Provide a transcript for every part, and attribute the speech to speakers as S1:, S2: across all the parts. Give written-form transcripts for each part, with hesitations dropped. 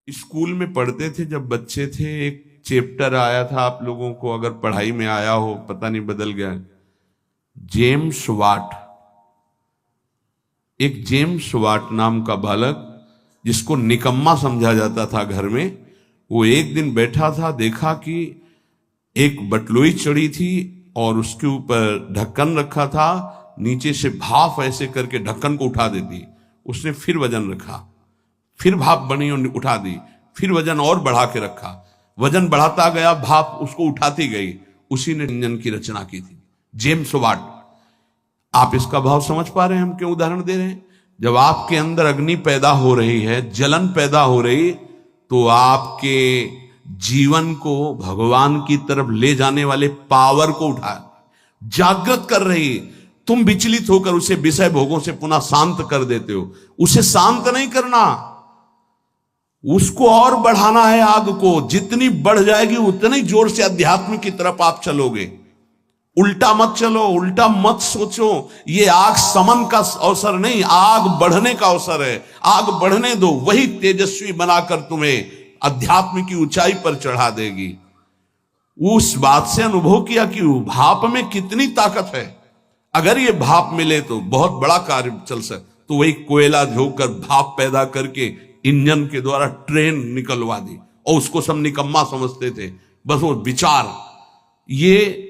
S1: School में पढ़ते थे जब बच्चे थे, एक चैप्टर आया था, आप लोगों को अगर पढ़ाई में आया हो, पता नहीं बदल गया, जेम्स वाट। एक जेम्स वाट नाम का बालक, जिसको निकम्मा समझा जाता था घर में, वो एक दिन बैठा था, देखा कि एक बटलोई चढ़ी थी और उसके ऊपर ढक्कन रखा था, नीचे से भाप ऐसे करके ढक्कन को उठा देती। उसने फिर वजन रखा, फिर भाप बनी और उठा दी, फिर वजन और बढ़ा के रखा, वजन बढ़ाता गया, भाप उसको उठाती गई। उसी ने इंजन की रचना की थी, जेम्स वाट। आप इसका भाव समझ पा रहे हैं हम क्यों उदाहरण दे रहे हैं? जब आपके अंदर अग्नि पैदा हो रही है, जलन पैदा हो रही, तो आपके जीवन को भगवान की तरफ ले जाने वाले पावर को उठा जागृत कर रही। तुम विचलित होकर उसे विषय भोगों से पुनः शांत कर देते हो। उसे शांत नहीं करना, उसको और बढ़ाना है। आग को जितनी बढ़ जाएगी उतनी जोर से अध्यात्म की तरफ आप चलोगे। उल्टा मत चलो, उल्टा मत सोचो। ये आग समन का अवसर नहीं, आग बढ़ने का अवसर है। आग बढ़ने दो, वही तेजस्वी बनाकर तुम्हें अध्यात्म की ऊंचाई पर चढ़ा देगी। उस बात से अनुभव किया कि भाप में कितनी ताकत है। अगर ये भाप मिले तो बहुत बड़ा कार्य चल सकता। तो वही कोयला झोंककर भाप पैदा करके इंजन के द्वारा ट्रेन निकलवा दी, और उसको सब निकम्मा समझते थे। बस वो विचार, ये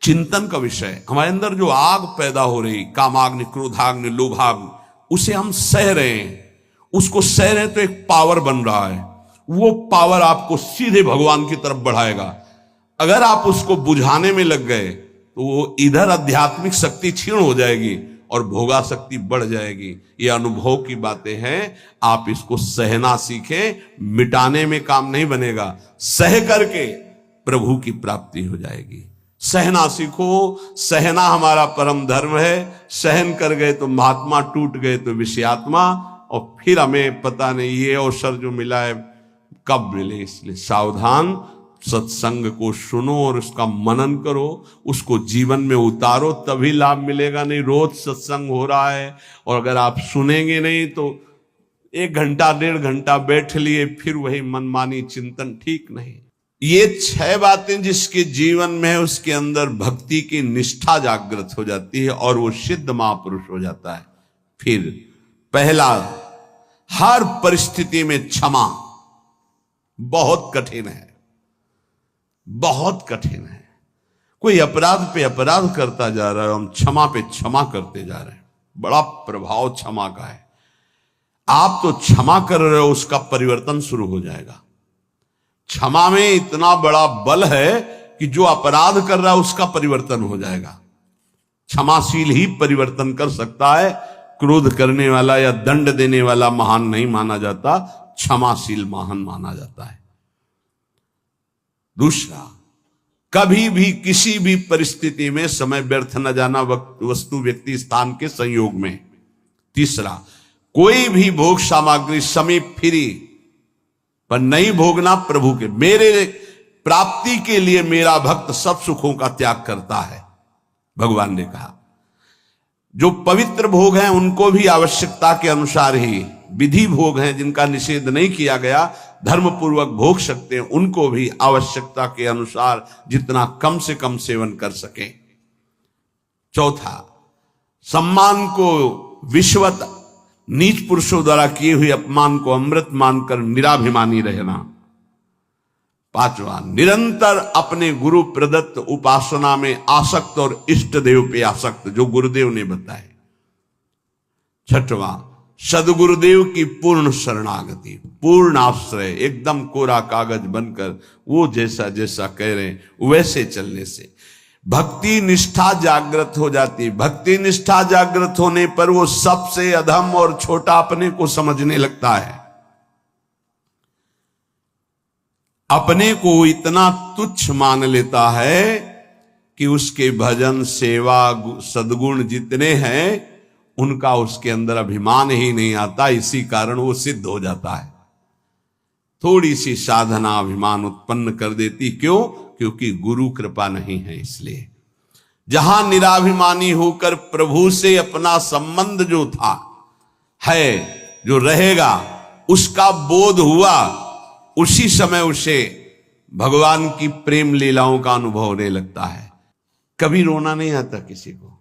S1: चिंतन का विषय। हमारे अंदर जो आग पैदा हो रही, कामाग्नि, क्रोधाग्नि, लोभाग्नि, उसे हम सह रहे हैं। उसको सह रहे हैं तो एक पावर बन रहा है। वो पावर आपको सीधे भगवान की तरफ बढ़ाएगा। अगर आप उसको बुझाने में लग गए तो वो इधर आध्यात्मिक शक्ति क्षीण हो जाएगी और भोगा शक्ति बढ़ जाएगी। ये अनुभव की बातें हैं। आप इसको सहना सीखें, मिटाने में काम नहीं बनेगा। सह करके प्रभु की प्राप्ति हो जाएगी। सहना सीखो, सहना हमारा परम धर्म है। सहन कर गए तो महात्मा, टूट गए तो विषयात्मा, और फिर हमें पता नहीं ये अवसर जो मिला है कब मिले। इसलिए सावधान, सत्संग को सुनो और उसका मनन करो, उसको जीवन में उतारो, तभी लाभ मिलेगा। नहीं रोज सत्संग हो रहा है और अगर आप सुनेंगे नहीं तो 1 घंटा 1.5 घंटा बैठ लिए, फिर वही मनमानी चिंतन, ठीक नहीं। ये 6 बातें जिसके जीवन में है, उसके अंदर भक्ति की निष्ठा जागृत हो जाती है और वो सिद्ध महापुरुष हो जाता है। फिर पहला, हर परिस्थिति में क्षमा। बहुत कठिन है, बहुत कठिन है। कोई अपराध पे अपराध करता जा रहा है, हम क्षमा पे क्षमा करते जा रहे हैं। बड़ा प्रभाव क्षमा का है। आप तो क्षमा कर रहे हो, उसका परिवर्तन शुरू हो जाएगा। क्षमा में इतना बड़ा बल है कि जो अपराध कर रहा है उसका परिवर्तन हो जाएगा। क्षमाशील ही परिवर्तन कर सकता है। क्रोध करने वाला या दंड देने वाला महान नहीं माना जाता, क्षमाशील महान माना जाता है। दूसरा, कभी भी किसी भी परिस्थिति में समय व्यर्थ न जाना, वस्तु, व्यक्ति, स्थान के संयोग में। तीसरा, कोई भी भोग सामग्री समीप फिरी पर नहीं भोगना प्रभु के। मेरे प्राप्ति के लिए मेरा भक्त सब सुखों का त्याग करता है, भगवान ने कहा। जो पवित्र भोग हैं उनको भी आवश्यकता के अनुसार ही, विधि भोग हैं जिनका निषेध नहीं किया गया, धर्म पूर्वक भोग सकते हैं, उनको भी आवश्यकता के अनुसार जितना कम से कम सेवन कर सके। चौथा, सम्मान को विश्वत, नीच पुरुषों द्वारा किए हुए अपमान को अमृत मानकर निराभिमानी रहना। पांचवा, निरंतर अपने गुरु प्रदत्त उपासना में आसक्त और इष्ट देव पे आसक्त, जो गुरुदेव ने बताए। छठवां, सदगुरुदेव की पूर्ण शरणागति, पूर्ण आश्रय, एकदम कोरा कागज बनकर वो जैसा जैसा कह रहे हैं वैसे चलने से भक्ति निष्ठा जागृत हो जाती। भक्ति निष्ठा जागृत होने पर वो सबसे अधम और छोटा अपने को समझने लगता है। अपने को इतना तुच्छ मान लेता है कि उसके भजन, सेवा, सद्गुण जितने हैं उनका उसके अंदर अभिमान ही नहीं आता। इसी कारण वो सिद्ध हो जाता है। थोड़ी सी साधना अभिमान उत्पन्न कर देती। क्यों? क्योंकि गुरु कृपा नहीं है। इसलिए जहां निराभिमानी होकर प्रभु से अपना संबंध जो था है, जो रहेगा, उसका बोध हुआ उसी समय उसे भगवान की प्रेम लीलाओं का अनुभव होने लगता है। कभी रोना नहीं आता किसी को,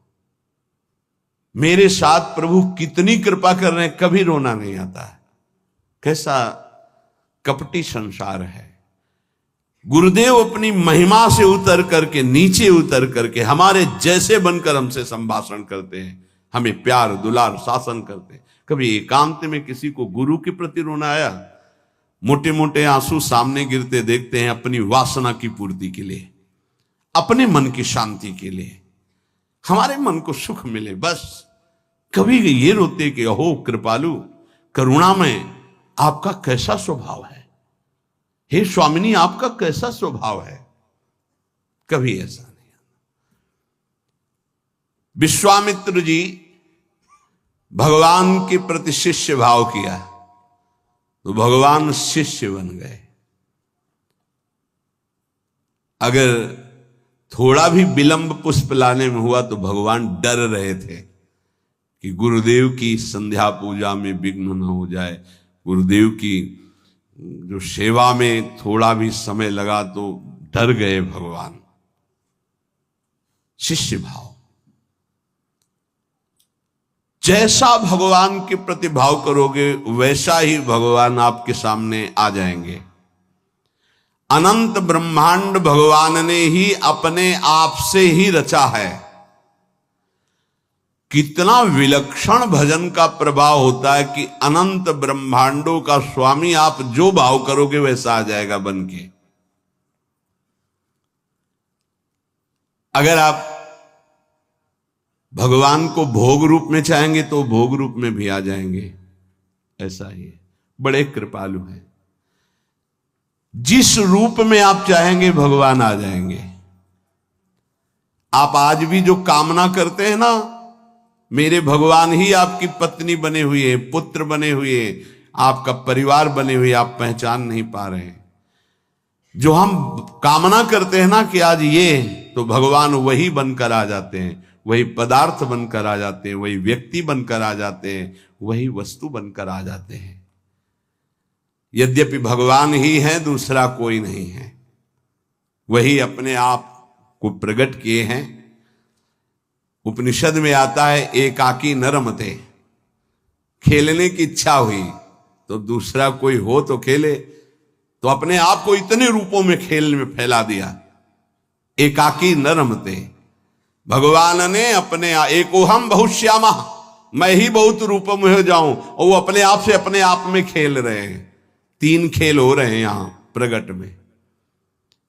S1: मेरे साथ प्रभु कितनी कृपा कर रहे हैं, कभी रोना नहीं आता है। कैसा कपटी संसार है। गुरुदेव अपनी महिमा से उतर करके, नीचे उतर करके हमारे जैसे बनकर हमसे संभाषण करते हैं, हमें प्यार दुलार शासन करते हैं। कभी एकांत में किसी को गुरु के प्रति रोना आया? मोटे मोटे आंसू सामने गिरते देखते हैं अपनी वासना की पूर्ति के लिए, अपने मन की शांति के लिए, हमारे मन को सुख मिले, बस। कभी ये रोते कि अहो कृपालु करुणामय, आपका कैसा स्वभाव है, हे स्वामिनी आपका कैसा स्वभाव है। कभी ऐसा नहीं। विश्वामित्र जी भगवान के प्रति शिष्य भाव किया तो भगवान शिष्य बन गए। अगर थोड़ा भी विलंब पुष्प लाने में हुआ तो भगवान डर रहे थे कि गुरुदेव की संध्या पूजा में विघ्न न हो जाए, गुरुदेव की जो सेवा में थोड़ा भी समय लगा तो डर गए भगवान। शिष्य भाव, जैसा भगवान के प्रति भाव करोगे वैसा ही भगवान आपके सामने आ जाएंगे। अनंत ब्रह्मांड भगवान ने ही अपने आप से ही रचा है। कितना विलक्षण भजन का प्रभाव होता है कि अनंत ब्रह्मांडों का स्वामी आप जो भाव करोगे वैसा आ जाएगा बन के। अगर आप भगवान को भोग रूप में चाहेंगे तो भोग रूप में भी आ जाएंगे। ऐसा ही है, बड़े कृपालु हैं। जिस रूप में आप चाहेंगे भगवान आ जाएंगे। आप आज भी जो कामना करते हैं ना, मेरे भगवान ही आपकी पत्नी बने हुए, पुत्र बने हुए, आपका परिवार बने हुए, आप पहचान नहीं पा रहे हैं। जो हम कामना करते हैं ना कि आज ये, तो भगवान वही बनकर आ जाते हैं, वही पदार्थ बनकर आ जाते हैं, वही व्यक्ति बनकर आ जाते हैं, वही वस्तु बनकर आ जाते हैं। यद्यपि भगवान ही है, दूसरा कोई नहीं है। वही अपने आप को प्रकट किए हैं। उपनिषद में आता है एकाकी न रमते, खेलने की इच्छा हुई तो दूसरा कोई हो तो खेले, तो अपने आप को इतने रूपों में खेल में फैला दिया। एकाकी न रमते, भगवान ने अपने एकोहम बहुश्यामा, मैं ही बहुत रूपों में हो जाऊं, और वो अपने आप से अपने आप में खेल रहे हैं। 3 खेल हो रहे हैं यहां प्रगट में।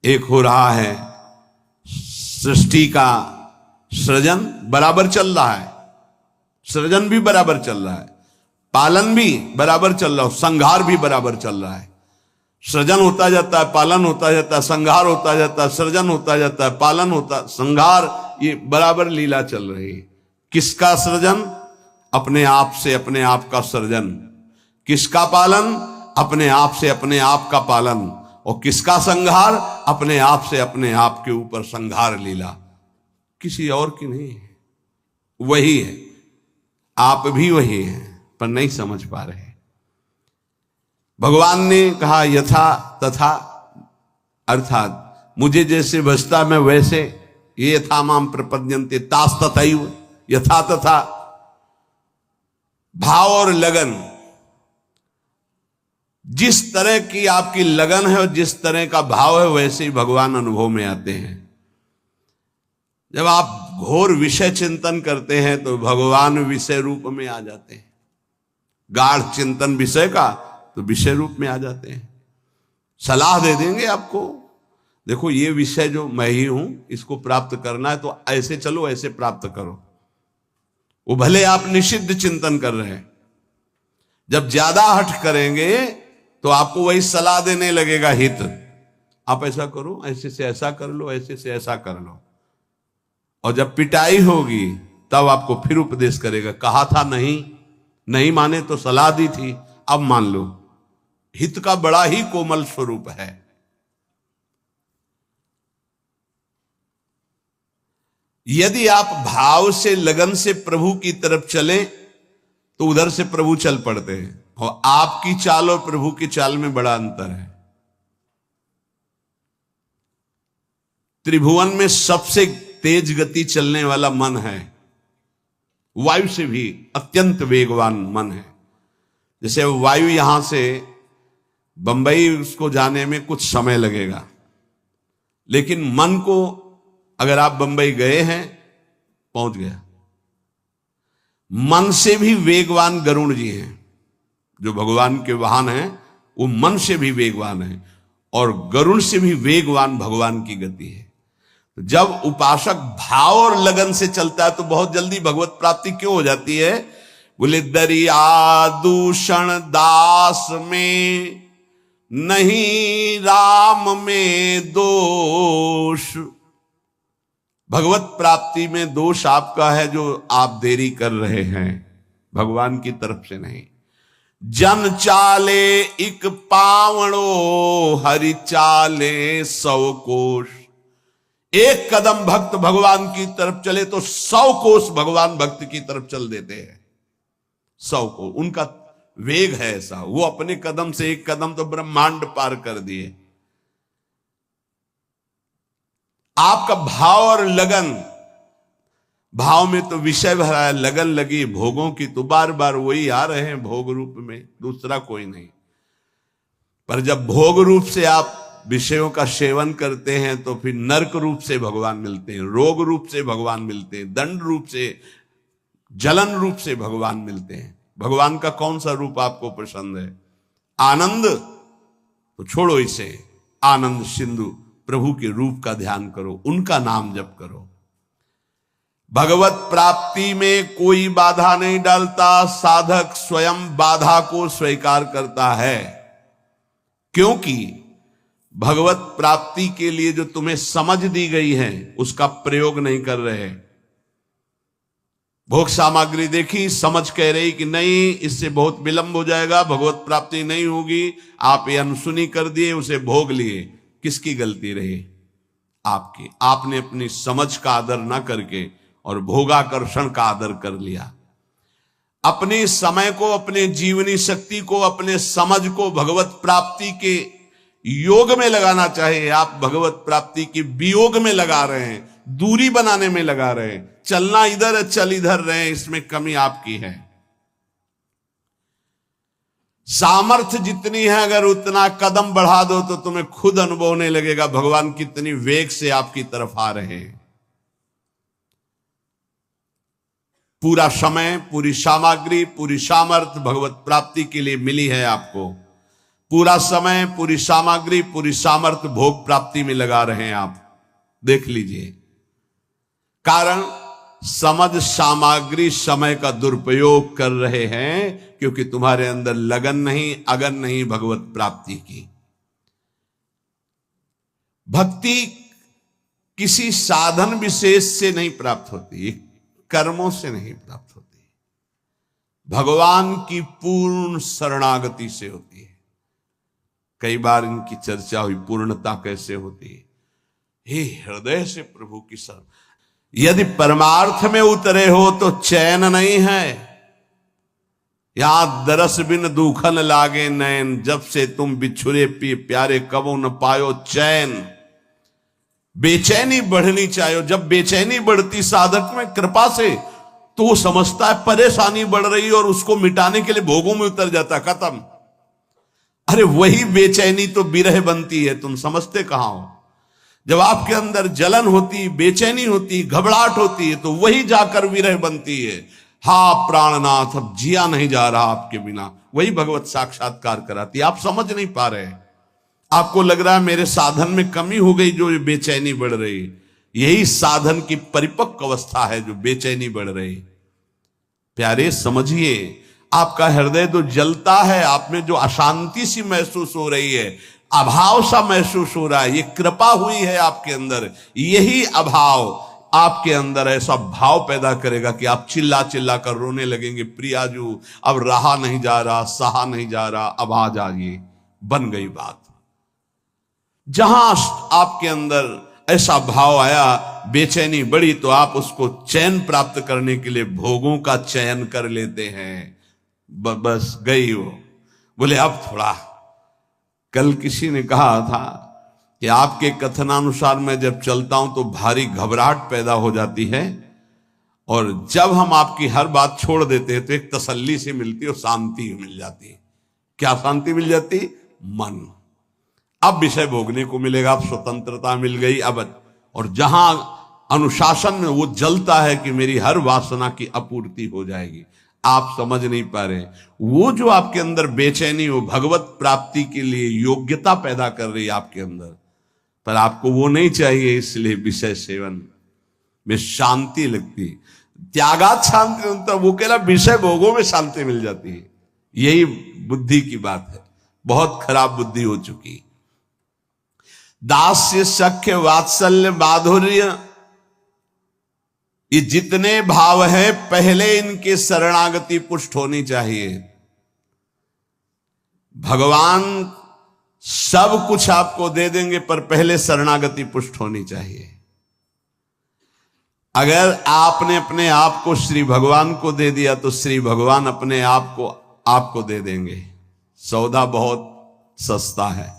S1: एक हो रहा है सृष्टि का सृजन, बराबर चल रहा है, सृजन भी बराबर चल रहा है, पालन भी बराबर चल रहा है, संहार भी बराबर चल रहा है। सृजन होता जाता है, पालन होता जाता है, संहार होता जाता है, सृजन होता जाता है, पालन होता, संहार, ये बराबर लीला चल रही है। किसका सृजन? अपने आप से अपने आप का सृजन। किसका पालन? अपने आप से अपने आप का पालन। और किसका संहार? अपने आप से अपने आप के ऊपर संहार लीला, किसी और की नहीं है, वही है। आप भी वही हैं, पर नहीं समझ पा रहे। भगवान ने कहा यथा तथा, अर्थात मुझे जैसे बसता मैं वैसे, ये यथा माम प्रपद्यन्ते तास तथैव, यथा तथा। भाव और लगन, जिस तरह की आपकी लगन है और जिस तरह का भाव है वैसे ही भगवान अनुभव में आते हैं। जब आप घोर विषय चिंतन करते हैं तो भगवान विषय रूप में आ जाते हैं। गाढ़ चिंतन विषय का तो विषय रूप में आ जाते हैं। सलाह दे देंगे आपको, देखो ये विषय जो मैं ही हूं, इसको प्राप्त करना है तो ऐसे चलो, ऐसे प्राप्त करो। वो भले आप निषिद्ध चिंतन कर रहे हैं, जब ज्यादा हठ करेंगे तो आपको वही सलाह देने लगेगा हित। आप ऐसा करो, ऐसे से ऐसा कर लो, ऐसे से ऐसा कर लो। और जब पिटाई होगी तब आपको फिर उपदेश करेगा, कहा था नहीं माने तो सलाह दी थी, अब मान लो। हित का बड़ा ही कोमल स्वरूप है। यदि आप भाव से लगन से प्रभु की तरफ चलें तो उधर से प्रभु चल पड़ते हैं। और आपकी चाल और प्रभु की चाल में बड़ा अंतर है। त्रिभुवन में सबसे तेज गति चलने वाला मन है, वायु से भी अत्यंत वेगवान मन है। जैसे वायु यहां से बंबई उसको जाने में कुछ समय लगेगा, लेकिन मन को अगर आप बंबई गए हैं पहुंच गया। मन से भी वेगवान गरुड़ जी हैं, जो भगवान के वाहन हैं, वो मन से भी वेगवान है और गरुड़ से भी वेगवान भगवान की गति है। जब उपासक भाव और लगन से चलता है तो बहुत जल्दी भगवत प्राप्ति क्यों हो जाती है? बोले दरिया दूषण दास में नहीं राम में दोष। भगवत प्राप्ति में दोष आपका है जो आप देरी कर रहे हैं, भगवान की तरफ से नहीं। जन चाले इक पावणो हरि चाले 100 कोश। एक कदम भक्त भगवान की तरफ चले तो 100 कोस भगवान भक्त की तरफ चल देते हैं। 100 कोस उनका वेग है ऐसा, वो अपने कदम से एक कदम तो ब्रह्मांड पार कर दिए। आपका भाव और लगन, भाव में तो विषय भरा है, लगन लगी भोगों की तो बार बार वही आ रहे हैं भोग रूप में, दूसरा कोई नहीं। पर जब भोग रूप से आप विषयों का सेवन करते हैं तो फिर नरक रूप से भगवान मिलते हैं, रोग रूप से भगवान मिलते हैं, दंड रूप से, जलन रूप से भगवान मिलते हैं। भगवान का कौन सा रूप आपको पसंद है? आनंद तो छोड़ो इसे, आनंद सिंधु प्रभु के रूप का ध्यान करो, उनका नाम जप करो। भगवत प्राप्ति में कोई बाधा नहीं डालता, साधक स्वयं बाधा को स्वीकार करता है। क्योंकि भगवत प्राप्ति के लिए जो तुम्हें समझ दी गई है उसका प्रयोग नहीं कर रहे। भोग सामग्री देखी, समझ कह रही कि नहीं इससे बहुत विलंब हो जाएगा, भगवत प्राप्ति नहीं होगी, आप ये अनसुनी कर दिए, उसे भोग लिए। किसकी गलती रही? आपकी। आपने अपनी समझ का आदर ना करके और भोगाकर्षण का आदर कर लिया। अपने समय को, अपने जीवनी शक्ति को, अपने समझ को भगवत प्राप्ति के योग में लगाना चाहिए। आप भगवत प्राप्ति के वियोग में लगा रहे हैं, दूरी बनाने में लगा रहे हैं। चलना इधर है, चल इधर रहे, इसमें कमी आपकी है। सामर्थ्य जितनी है अगर उतना कदम बढ़ा दो तो तुम्हें खुद अनुभव होने लगेगा भगवान कितनी वेग से आपकी तरफ आ रहे हैं। पूरा समय, पूरी सामग्री, पूरी सामर्थ्य भगवत प्राप्ति के लिए मिली है आपको। पूरा समय, पूरी सामग्री, पूरी सामर्थ्य भोग प्राप्ति में लगा रहे हैं आप, देख लीजिए। कारण समझ सामग्री समय का दुरुपयोग कर रहे हैं क्योंकि तुम्हारे अंदर लगन नहीं, अगन नहीं भगवत प्राप्ति की। भक्ति किसी साधन विशेष से नहीं प्राप्त होती, कर्मों से नहीं प्राप्त होती, भगवान की पूर्ण शरणागति से होती है। कई बार इनकी चर्चा हुई, पूर्णता कैसे होती है? हे हृदय से प्रभु की शरण। यदि परमार्थ में उतरे हो तो चैन नहीं है। यहां दरस बिन दुखन लागे नैन, जब से तुम बिछुरे पी प्यारे कबो न पायो चैन। बेचैनी बढ़नी चाहिए। जब बेचैनी बढ़ती साधक में कृपा से तो वो समझता है परेशानी बढ़ रही और उसको मिटाने के लिए भोगों में उतर जाता, खत्म। अरे वही बेचैनी तो विरह बनती है, तुम समझते कहां हो? जब आपके अंदर जलन होती, बेचैनी होती, घबराहट होती है तो वही जाकर विरह बनती है। हा प्राणनाथ, अब जिया नहीं जा रहा आपके बिना, वही भगवत साक्षात्कार कराती है। आप समझ नहीं पा रहे, आपको लग रहा है मेरे साधन में कमी हो गई जो बेचैनी बढ़ रही। यही साधन की परिपक्व अवस्था है जो बेचैनी बढ़ रही। प्यारे समझिए, आपका हृदय तो जलता है, आप में जो अशांति सी महसूस हो रही है, अभाव सा महसूस हो रहा है, ये कृपा हुई है आपके अंदर। यही अभाव आपके अंदर ऐसा भाव पैदा करेगा कि आप चिल्ला चिल्ला कर रोने लगेंगे, प्रियाजू अब रहा नहीं जा रहा, सहा नहीं जा रहा, अब आ जाइए। बन गई बात। जहां आपके अंदर ऐसा भाव आया, बेचैनी बढ़ी, तो आप उसको चैन प्राप्त करने के लिए भोगों का चयन कर लेते हैं। बस गई वो। बोले अब थोड़ा। कल किसी ने कहा था कि आपके कथनानुसार मैं जब चलता हूं तो भारी घबराहट पैदा हो जाती है, और जब हम आपकी हर बात छोड़ देते हैं तो एक तसल्ली से मिलती है और शांति मिल जाती है। क्या शांति मिल जाती? मन। अब विषय भोगने को मिलेगा, अब स्वतंत्रता मिल गई। अब और जहां अनुशासन में वो जलता है कि मेरी हर वासना की आपूर्ति हो जाएगी, आप समझ नहीं पा रहे। वो जो आपके अंदर बेचैनी, वो भगवत प्राप्ति के लिए योग्यता पैदा कर रही है आपके अंदर, पर आपको वो नहीं चाहिए, इसलिए विषय सेवन में शांति लगती। त्यागात शांति, वो कह रहा विषय भोगों में शांति मिल जाती है। यही बुद्धि की बात है, बहुत खराब बुद्धि हो चुकी। दास्य, सख्य, वात्सल्य, माधुर्य, ये जितने भाव है पहले इनके शरणागति पुष्ट होनी चाहिए। भगवान सब कुछ आपको दे देंगे, पर पहले शरणागति पुष्ट होनी चाहिए। अगर आपने अपने आप को श्री भगवान को दे दिया तो श्री भगवान अपने आप को आपको दे देंगे। सौदा बहुत सस्ता है।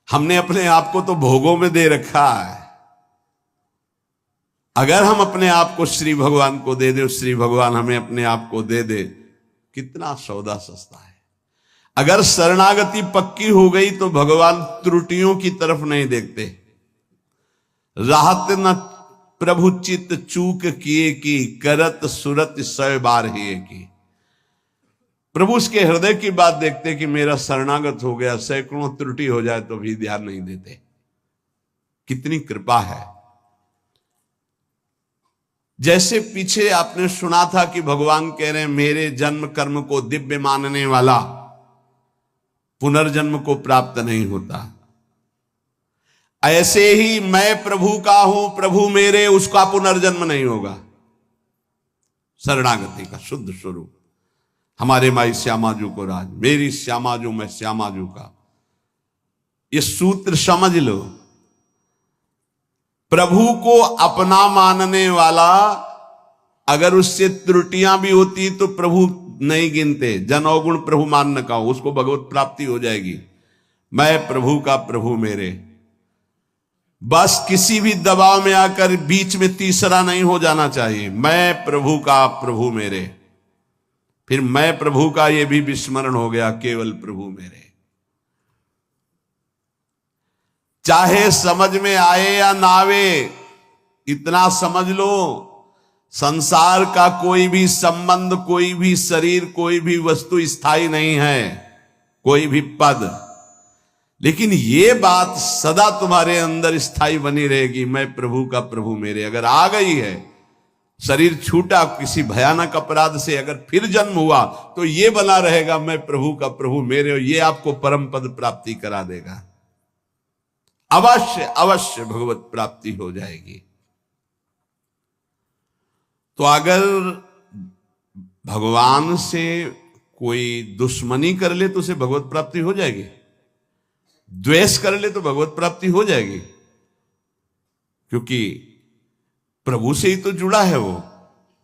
S1: हमने अपने आप को तो भोगों में दे रखा है। अगर हम अपने आप को श्री भगवान को दे दे, श्री भगवान हमें अपने आप को दे दे, कितना सौदा सस्ता है। अगर शरणागति पक्की हो गई तो भगवान त्रुटियों की तरफ नहीं देखते। राहत न प्रभु चित चूक किए की, करत सुरत 100 बार ही की। प्रभु उसके हृदय की बात देखते कि मेरा शरणागत हो गया, सैकड़ों त्रुटि हो जाए तो भी ध्यान नहीं देते। कितनी कृपा है। जैसे पीछे आपने सुना था कि भगवान कह रहे हैं मेरे जन्म कर्म को दिव्य मानने वाला पुनर्जन्म को प्राप्त नहीं होता। ऐसे ही मैं प्रभु का हूं, प्रभु मेरे, उसका पुनर्जन्म नहीं होगा। शरणागति का शुद्ध स्वरूप। हमारे माई श्यामाजू को राज, मेरी श्यामाजू मैं श्यामाजू का, ये सूत्र समझ लो। प्रभु को अपना मानने वाला, अगर उससे त्रुटियां भी होती तो प्रभु नहीं गिनते। जन अवगुण प्रभु मान न का, उसको भगवत प्राप्ति हो जाएगी। मैं प्रभु का, प्रभु मेरे। बस किसी भी दबाव में आकर बीच में तीसरा नहीं हो जाना चाहिए। मैं प्रभु का, प्रभु मेरे। फिर मैं प्रभु का, ये भी विस्मरण हो गया, केवल प्रभु मेरे। चाहे समझ में आए या ना आवे, इतना समझ लो, संसार का कोई भी संबंध, कोई भी शरीर, कोई भी वस्तु स्थायी नहीं है, कोई भी पद। लेकिन ये बात सदा तुम्हारे अंदर स्थायी बनी रहेगी, मैं प्रभु का, प्रभु मेरे। अगर आ गई है, शरीर छूटा किसी भयानक अपराध से, अगर फिर जन्म हुआ तो ये बना रहेगा, मैं प्रभु का, प्रभु मेरे। ये आपको परम पद प्राप्ति करा देगा। अवश्य अवश्य भगवत प्राप्ति हो जाएगी। तो अगर भगवान से कोई दुश्मनी कर ले तो उसे भगवत प्राप्ति हो जाएगी। द्वेष कर ले तो भगवत प्राप्ति हो जाएगी, क्योंकि प्रभु से ही तो जुड़ा है वो।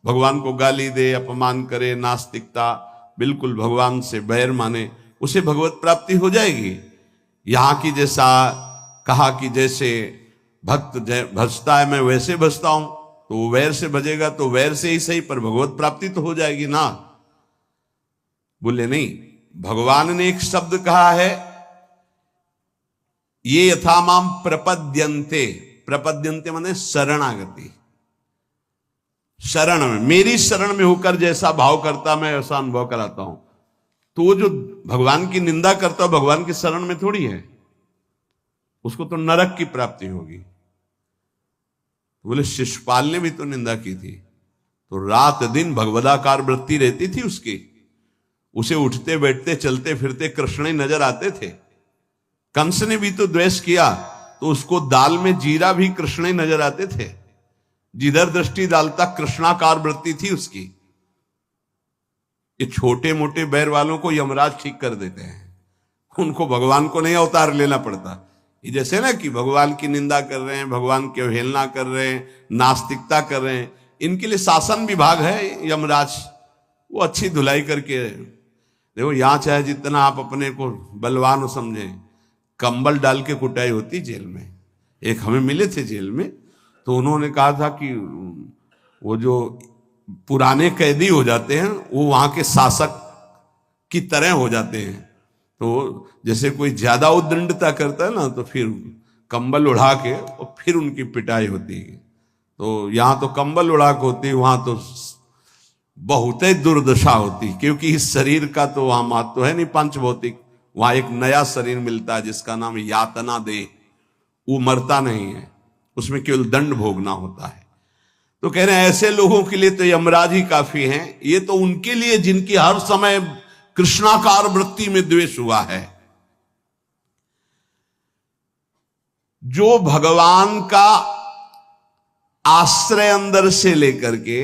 S1: भगवान को गाली दे, अपमान करे, नास्तिकता, बिल्कुल भगवान से बैर माने, उसे भगवत प्राप्ति हो जाएगी। यहां की जैसा कहा कि जैसे भक्त भजता है मैं वैसे भजता हूं, तो वो वैर से भजेगा तो वैर से ही सही, पर भगवत प्राप्ति तो हो जाएगी ना। बोले नहीं, भगवान ने एक शब्द कहा है, ये यथामाम प्रपद्यन्ते। प्रपद्यन्ते माने शरणागति। शरण में, मेरी शरण में होकर जैसा भाव करता मैं ऐसा अनुभव कराता हूं। तो वो जो भगवान की निंदा करता, भगवान की शरण में थोड़ी है, उसको तो नरक की प्राप्ति होगी। बोले शिशुपाल ने भी तो निंदा की थी, तो रात दिन भगवदाकार वृत्ति रहती थी उसकी। उसे उठते बैठते चलते फिरते कृष्ण ही नजर आते थे। कंस ने भी तो द्वेष किया, तो उसको दाल में जीरा भी कृष्ण ही नजर आते थे। जिधर दृष्टि डालता कृष्णाकार वृत्ति थी उसकी। ये छोटे मोटे बैर वालों को यमराज ठीक कर देते हैं, उनको भगवान को नहीं अवतार लेना पड़ता। ये जैसे ना कि भगवान की निंदा कर रहे हैं, भगवान की अवहेलना कर रहे हैं, नास्तिकता कर रहे हैं, इनके लिए शासन विभाग है यमराज, वो अच्छी धुलाई करके। देखो यहां चाहे जितना आप अपने को बलवान समझें, कंबल डाल के कुटाई होती जेल में। एक हमें मिले थे जेल में, तो उन्होंने कहा था कि वो जो पुराने कैदी हो जाते हैं वो वहां के शासक की तरह हो जाते हैं। तो जैसे कोई ज्यादा उद्दंडता करता है ना, तो फिर कंबल उड़ा के और फिर उनकी पिटाई होती है। तो यहां तो कंबल उड़ा के होती है, वहां तो बहुत ही दुर्दशा होती, क्योंकि इस शरीर का तो वहां महत्व है नहीं पांच भौतिक। वहां एक नया शरीर मिलता है जिसका नाम यातना देह, वो मरता नहीं है, उसमें केवल दंड भोगना होता है। तो कह रहे हैं ऐसे लोगों के लिए तो यमराज ही काफी हैं। ये तो उनके लिए जिनकी हर समय कृष्णाकार वृत्ति में द्वेष हुआ है। जो भगवान का आश्रय अंदर से लेकर के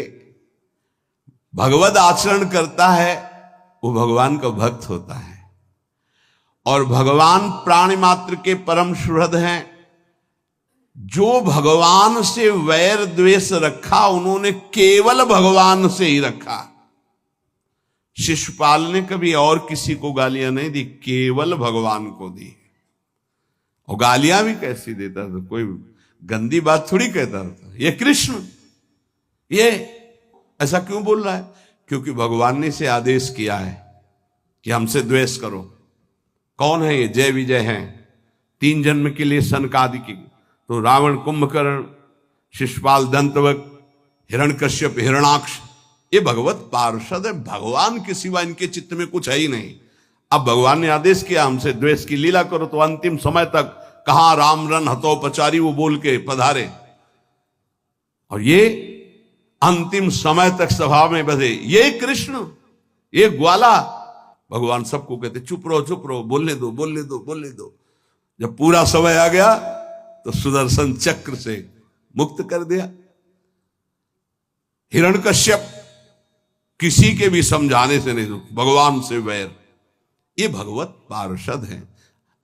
S1: भगवद आचरण करता है, वो भगवान का भक्त होता है। और भगवान प्राणी मात्र के परम सुहृद हैं। जो भगवान से वैर द्वेष रखा, उन्होंने केवल भगवान से ही रखा। शिशुपाल ने कभी और किसी को गालियां नहीं दी, केवल भगवान को दी। और गालियां भी कैसी देता था, कोई गंदी बात थोड़ी कहता था। ये कृष्ण ये ऐसा क्यों बोल रहा है? क्योंकि भगवान ने इसे आदेश किया है कि हमसे द्वेष करो। कौन है ये? जय विजय हैं, 3 जन्म के लिए सनकादिक। तो रावण, कुंभकर्ण, शिशुपाल, दंतवक्, हिरण्यकश्यप, हिरणाक्ष, ये भगवत पार्षद है। भगवान के सिवा इनके चित्त में कुछ है ही नहीं। अब भगवान ने आदेश किया हमसे द्वेष की लीला करो, तो अंतिम समय तक कहां राम रन हतोपचारी वो बोल के पधारे। और ये अंतिम समय तक सभा में बसे। ये कृष्ण, ये ग्वाला। भगवान सबको कहते चुप रहो, बोलने दो, बोलने दो, बोलने दो। जब पूरा समय आ गया तो सुदर्शन चक्र से मुक्त कर दिया। हिरण्यकश्यप किसी के भी समझाने से नहीं, भगवान से वैर। ये भगवत पार्षद हैं।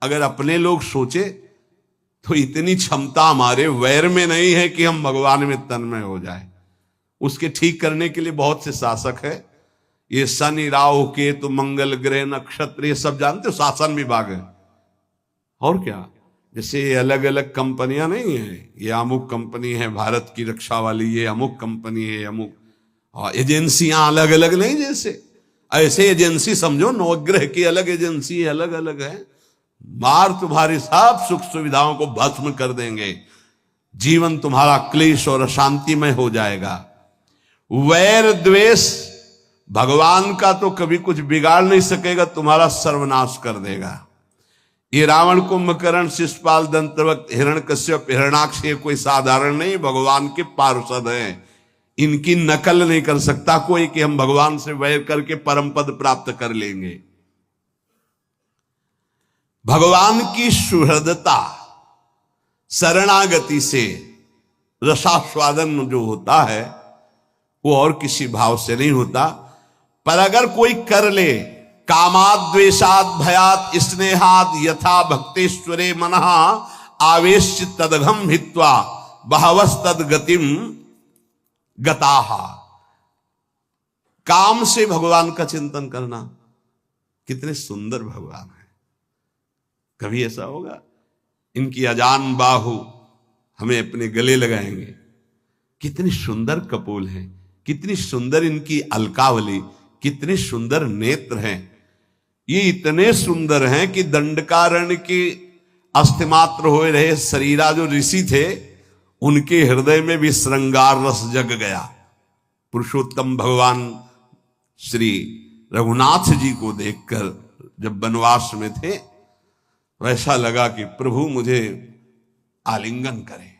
S1: अगर अपने लोग सोचे तो इतनी क्षमता हमारे वैर में नहीं है कि हम भगवान में तन्मय हो जाए। उसके ठीक करने के लिए बहुत से शासक है। ये शनि, राहु, केतु, मंगल ग्रह, नक्षत्र, ये सब जानते हो, शासन विभाग है। और क्या, जैसे अलग अलग कंपनियां नहीं है, ये अमुक कंपनी है भारत की रक्षा वाली, ये अमुक कंपनी है, अमुक एजेंसियां अलग अलग नहीं। जैसे ऐसे एजेंसी समझो, नवग्रह की अलग एजेंसी अलग अलग है। मार तुम्हारी सब सुख सुविधाओं को भस्म कर देंगे। जीवन तुम्हारा क्लेश और अशांतिमय हो जाएगा। वैर द्वेष भगवान का तो कभी कुछ बिगाड़ नहीं सकेगा, तुम्हारा सर्वनाश कर देगा। ये रावण, कुंभकर्ण, शिशुपाल, दंतवक्, हिरण्यकश्यप, हिरणाक्ष, ये कोई साधारण नहीं, भगवान के पार्षद हैं। इनकी नकल नहीं कर सकता कोई कि हम भगवान से वैर करके परम पद प्राप्त कर लेंगे। भगवान की सुहृदता, शरणागति से रसास्वादन जो होता है वो और किसी भाव से नहीं होता। पर अगर कोई कर ले, कामाद द्वेषाद भयात स्नेहाद यथा भक्तेश्वरे मनः आवेश तदघम हित्वा बहवस तद गतिम गताहा। काम से भगवान का चिंतन करना, कितने सुंदर भगवान है। कभी ऐसा होगा इनकी अजान बाहु हमें अपने गले लगाएंगे। कितनी सुंदर कपोल है, कितनी सुंदर इनकी अलकावली, कितने सुंदर नेत्र हैं। ये इतने सुंदर हैं कि दंडकारण्य के अस्थिमात्र हो रहे शरीरा जो ऋषि थे, उनके हृदय में भी श्रृंगार रस जग गया। पुरुषोत्तम भगवान श्री रघुनाथ जी को देखकर जब वनवास में थे, वैसा लगा कि प्रभु मुझे आलिंगन करे।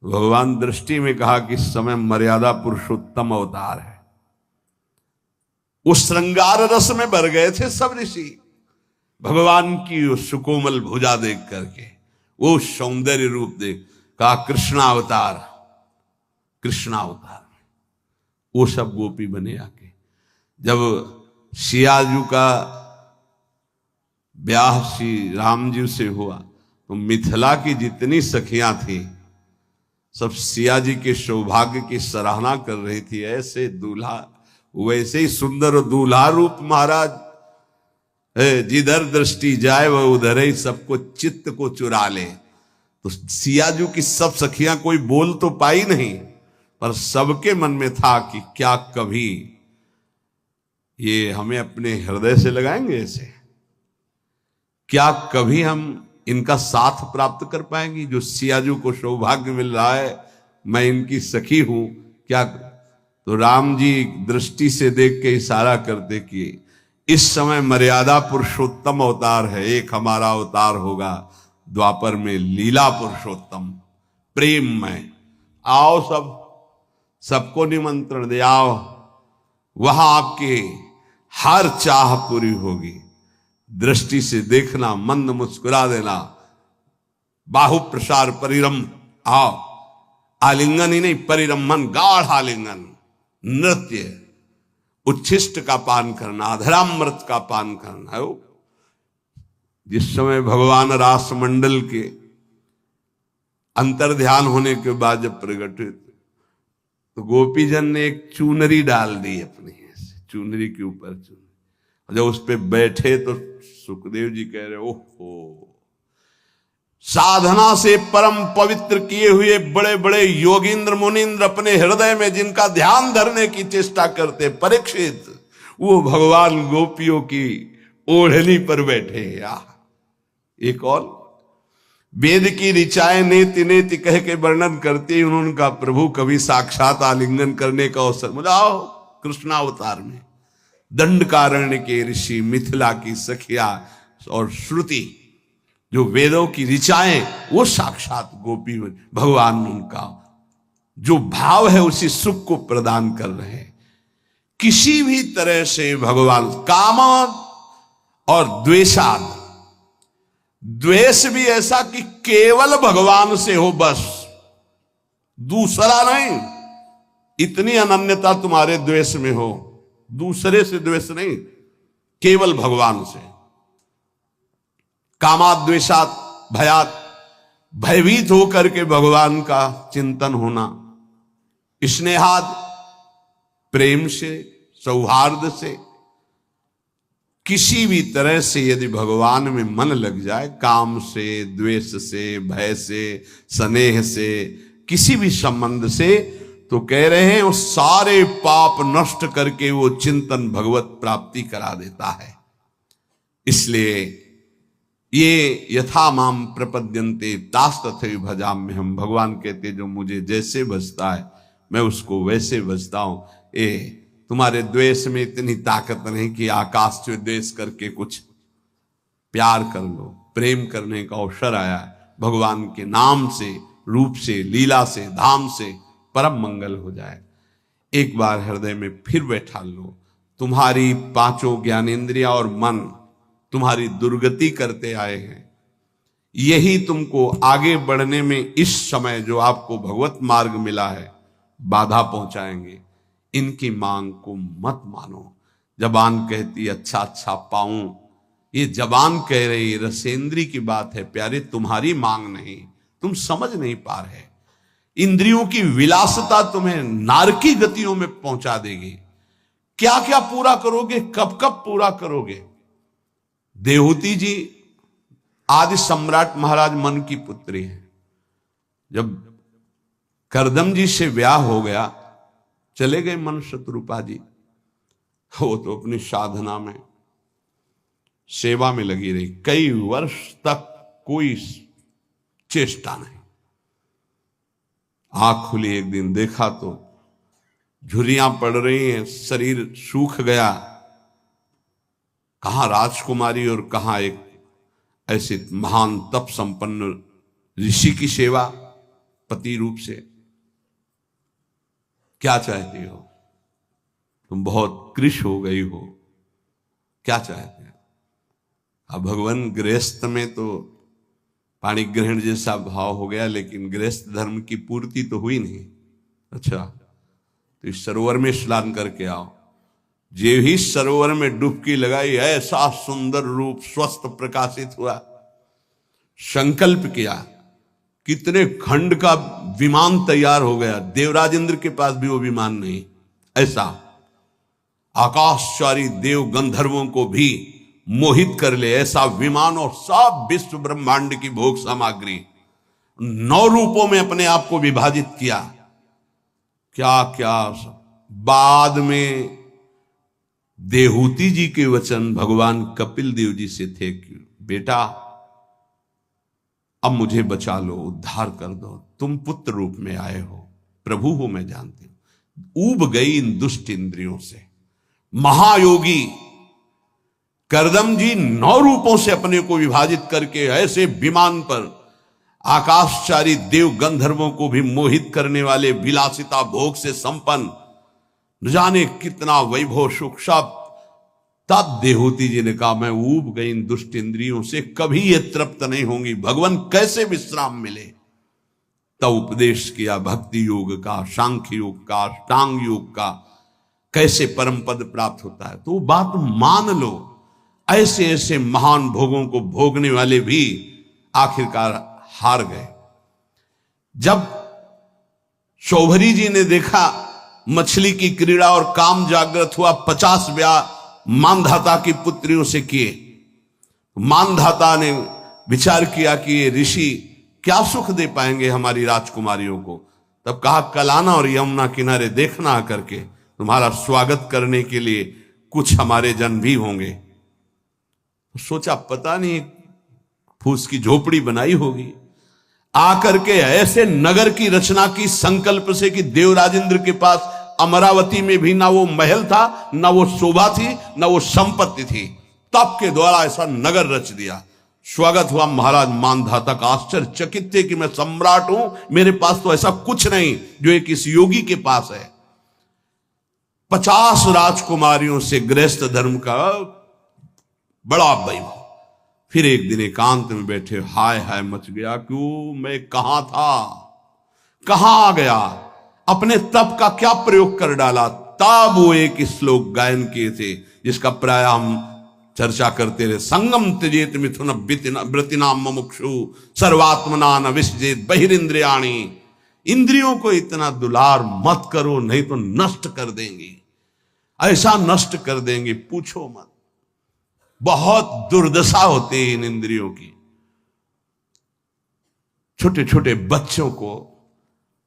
S1: भगवान दृष्टि में कहा कि इस समय मर्यादा पुरुषोत्तम अवतार है। उस श्रृंगार रस में भर गए थे सब ऋषि, भगवान की उस सुकोमल भुजा देख करके, वो सौंदर्य रूप देख कहा कृष्णावतार, कृष्णावतार। वो सब गोपी बने आके। जब सियाजू का ब्याह श्री राम जी से हुआ तो मिथिला की जितनी सखियां थी सब सिया जी के सौभाग्य की सराहना कर रही थी। ऐसे दूल्हा, वैसे ही सुंदर दूल्हा रूप महाराज, जिधर दृष्टि जाए वह उधर ही सबको चित्त को चुरा ले। तो सियाजू की सब सखियां कोई बोल तो पाई नहीं, पर सबके मन में था कि क्या कभी ये हमें अपने हृदय से लगाएंगे ऐसे, क्या कभी हम इनका साथ प्राप्त कर पाएंगे। जो सियाजू को सौभाग्य मिल रहा है मैं इनकी सखी हूं, क्या। तो राम जी दृष्टि से देख के इशारा करते कि इस समय मर्यादा पुरुषोत्तम अवतार है, एक हमारा अवतार होगा द्वापर में लीला पुरुषोत्तम प्रेम में। आओ सबको निमंत्रण दे, आओ वहां आपके हर चाह पूरी होगी। दृष्टि से देखना, मंद मुस्कुरा देना, बाहु प्रसार परिरम, आओ आलिंगन ही नहीं परिरमन, गाढ़ आलिंगन, नृत्य, उच्छिष्ट का पान करना, अधरामृत का पान करना है। जिस समय भगवान रास मंडल के अंतर ध्यान होने के बाद जब प्रकट हुए तो गोपीजन ने एक चुनरी डाल दी अपनी, चुनरी के ऊपर चुनरी। जब उस पे बैठे तो सुखदेव जी कह रहे ओहो, साधना से परम पवित्र किए हुए बड़े बड़े योगींद्र मुनींद्र अपने हृदय में जिनका ध्यान धरने की चेष्टा करते परीक्षित, वो भगवान गोपियों की ओढ़नी पर बैठे। एक और वेद की ऋचाएं नेति नेति कह के वर्णन करते ही उनका प्रभु कभी साक्षात आलिंगन करने का अवसर मिला। कृष्णावतार में दंडकारण्य के ऋषि, मिथिला की सखिया और श्रुति, जो वेदों की ऋचाएं, वो साक्षात गोपी भगवान उनका जो भाव है उसी सुख को प्रदान कर रहे हैं। किसी भी तरह से भगवान काम और द्वेषाद, द्वेष भी ऐसा कि केवल भगवान से हो, बस दूसरा नहीं। इतनी अनन्यता तुम्हारे द्वेष में हो, दूसरे से द्वेष नहीं, केवल भगवान से। कामात द्वेषात भयात, भयभीत होकर के भगवान का चिंतन होना, स्नेहाद प्रेम से, सौहार्द से, किसी भी तरह से यदि भगवान में मन लग जाए, काम से, द्वेष से, भय से, स्नेह से, किसी भी संबंध से, तो कह रहे हैं वो सारे पाप नष्ट करके वो चिंतन भगवत प्राप्ति करा देता है। इसलिए ये यथा माम प्रपद्यन्ते तास तथैव भजाम्य हम, भगवान कहते जो मुझे जैसे भजता है मैं उसको वैसे भजता हूं। तुम्हारे द्वेष में इतनी ताकत नहीं कि आकाश से द्वेष करके कुछ प्यार कर लो। प्रेम करने का अवसर आया है, भगवान के नाम से, रूप से, लीला से, धाम से परम मंगल हो जाए। एक बार हृदय में फिर बैठा लो। तुम्हारी पांचों ज्ञानेंद्रियां और मन तुम्हारी दुर्गति करते आए हैं, यही तुमको आगे बढ़ने में इस समय जो आपको भगवत मार्ग मिला है बाधा पहुंचाएंगे। इनकी मांग को मत मानो। जबान कहती अच्छा अच्छा पाऊं, ये जबान कह रही रसेंद्री की बात है प्यारे, तुम्हारी मांग नहीं, तुम समझ नहीं पा रहे। इंद्रियों की विलासता तुम्हें नारकी गतियों में पहुंचा देगी। क्या क्या पूरा करोगे, कब कब पूरा करोगे। देवहूति जी आदि सम्राट महाराज मन की पुत्री है। जब करदम जी से ब्याह हो गया, चले गए मन शत्रुपा जी, वो तो अपनी साधना में सेवा में लगी रही। कई वर्ष तक कोई चेष्टा नहीं। आंख खुली, एक दिन देखा तो झुर्रियां पड़ रही हैं, शरीर सूख गया। कहां राजकुमारी और कहां एक ऐसे महान तप संपन्न ऋषि की सेवा पति रूप से। क्या चाहती हो तुम, बहुत कृश हो गई हो, क्या चाहते हो। अब भगवान गृहस्थ में तो पाणी ग्रहण जैसा भाव हो गया, लेकिन गृहस्थ धर्म की पूर्ति तो हुई नहीं। अच्छा, तो इस सरोवर में स्नान करके आओ। जे ही सरोवर में डुबकी लगाई, ऐसा सुंदर रूप स्वस्थ प्रकाशित हुआ। संकल्प किया, कितने खंड का विमान तैयार हो गया। देवराज इंद्र के पास भी वो विमान नहीं। ऐसा आकाशचारी देव गंधर्वों को भी मोहित कर ले, ऐसा विमान और सब विश्व ब्रह्मांड की भोग सामग्री 9 रूपों में अपने आप को विभाजित किया। क्या क्या बाद में देहूति जी के वचन भगवान कपिल देव जी से थे कि बेटा अब मुझे बचा लो, उद्धार कर दो, तुम पुत्र रूप में आए हो, प्रभु हो मैं जानती हूं। ऊब गई इन दुष्ट इंद्रियों से। महायोगी करदम जी 9 रूपों से अपने को विभाजित करके ऐसे विमान पर आकाशचारी देव गंधर्वों को भी मोहित करने वाले विलासिता भोग से संपन्न, न जाने कितना वैभव सुख सब। तब देहूति जी ने कहा मैं ऊब गई इन दुष्ट इंद्रियों से, कभी ये तृप्त नहीं होंगी, भगवान कैसे विश्राम मिले। तब उपदेश किया भक्ति योग का, सांख्य योग का, अष्टांग योग का, कैसे परम पद प्राप्त होता है। तो बात मान लो, ऐसे ऐसे महान भोगों को भोगने वाले भी आखिरकार हार गए। जब शौभरी जी ने देखा मछली की क्रीड़ा और काम जागृत हुआ, 50 ब्याह मानधाता की पुत्रियों से किए। मानधाता ने विचार किया कि ये ऋषि क्या सुख दे पाएंगे हमारी राजकुमारियों को। तब कहा कलाना और यमुना किनारे देखना आकर के, तुम्हारा स्वागत करने के लिए कुछ हमारे जन भी होंगे। तो सोचा पता नहीं फूस की झोपड़ी बनाई होगी, आकर के ऐसे नगर की रचना की संकल्प से कि देवराजेंद्र के पास अमरावती में भी ना वो महल था, ना वो शोभा थी, ना वो संपत्ति थी। तप के द्वारा ऐसा नगर रच दिया। स्वागत हुआ महाराज मानधाता का। आश्चर्यचकित थे कि मैं सम्राट हूं, मेरे पास तो ऐसा कुछ नहीं जो एक इस योगी के पास है। 50 राजकुमारियों से गृहस्थ धर्म का बड़ा वैभव। फिर एक दिन एकांत में बैठे, हाय हाय मच गया, क्यों मैं कहां था, कहां आ गया, अपने तप का क्या प्रयोग कर डाला। तब वो एक श्लोक गायन किए थे जिसका प्राय हम चर्चा करते रहे, संगम त्यजेत मिथुन व्रतिनाम मुमुक्षु सर्वात्मना न विसजेत बहिरिंद्रियाणि। इंद्रियों को इतना दुलार मत करो, नहीं तो नष्ट कर देंगे, ऐसा नष्ट कर देंगे पूछो मत। बहुत दुर्दशा होती है इन इंद्रियों की। छोटे छोटे बच्चों को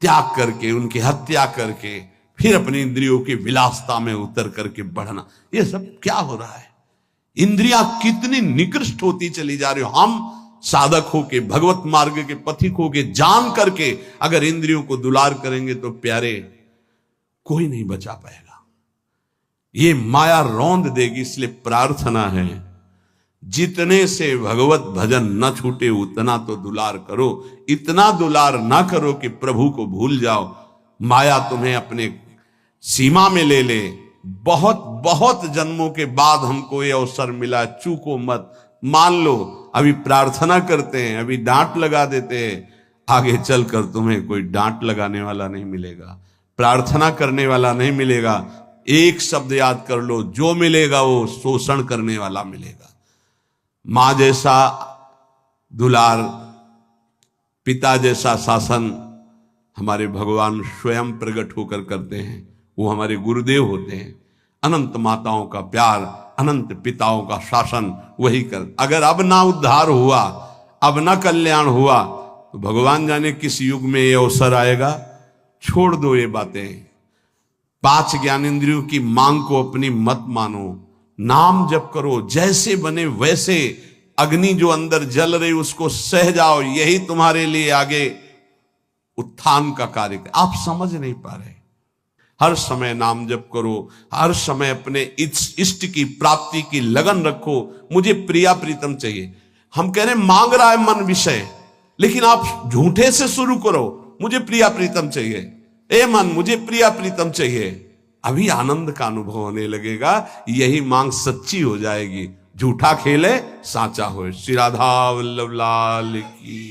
S1: त्याग करके, उनकी हत्या करके, फिर अपनी इंद्रियों की विलासता में उतर करके बढ़ना, ये सब क्या हो रहा है। इंद्रियां कितनी निकृष्ट होती चली जा रही हो। हम साधक होके, भगवत मार्ग के पथिक होके, जान करके अगर इंद्रियों को दुलार करेंगे तो प्यारे कोई नहीं बचा पाएगा। ये माया रौंद देगी। इसलिए प्रार्थना है जितने से भगवत भजन न छूटे उतना तो दुलार करो। इतना दुलार ना करो कि प्रभु को भूल जाओ, माया तुम्हें अपने सीमा में ले ले। बहुत बहुत जन्मों के बाद हमको ये अवसर मिला, चूको मत। मान लो अभी प्रार्थना करते हैं, अभी डांट लगा देते हैं, आगे चलकर तुम्हें कोई डांट लगाने वाला नहीं मिलेगा, प्रार्थना करने वाला नहीं मिलेगा। एक शब्द याद कर लो, जो मिलेगा वो शोषण करने वाला मिलेगा। मां जैसा दुलार, पिता जैसा शासन हमारे भगवान स्वयं प्रकट होकर करते हैं। वो हमारे गुरुदेव होते हैं। अनंत माताओं का प्यार, अनंत पिताओं का शासन वही कर। अगर अब ना उद्धार हुआ, अब ना कल्याण हुआ, तो भगवान जाने किस युग में ये अवसर आएगा। छोड़ दो ये बातें। 5 ज्ञानेंद्रियों की मांग को अपनी मत मानो। नाम जप करो, जैसे बने वैसे। अग्नि जो अंदर जल रही उसको सह जाओ, यही तुम्हारे लिए आगे उत्थान का कार्य। आप समझ नहीं पा रहे। हर समय नाम जप करो, हर समय अपने इष्ट की प्राप्ति की लगन रखो। मुझे प्रिया प्रीतम चाहिए। हम कह रहे मांग रहा है मन विषय, लेकिन आप झूठे से शुरू करो, मुझे प्रिया प्रीतम चाहिए। ए मन, मुझे प्रिया प्रीतम चाहिए। अभी आनंद का अनुभव होने लगेगा। यही मांग सच्ची हो जाएगी। झूठा खेले साचा हो। श्री राधा वल्लभ लाल की।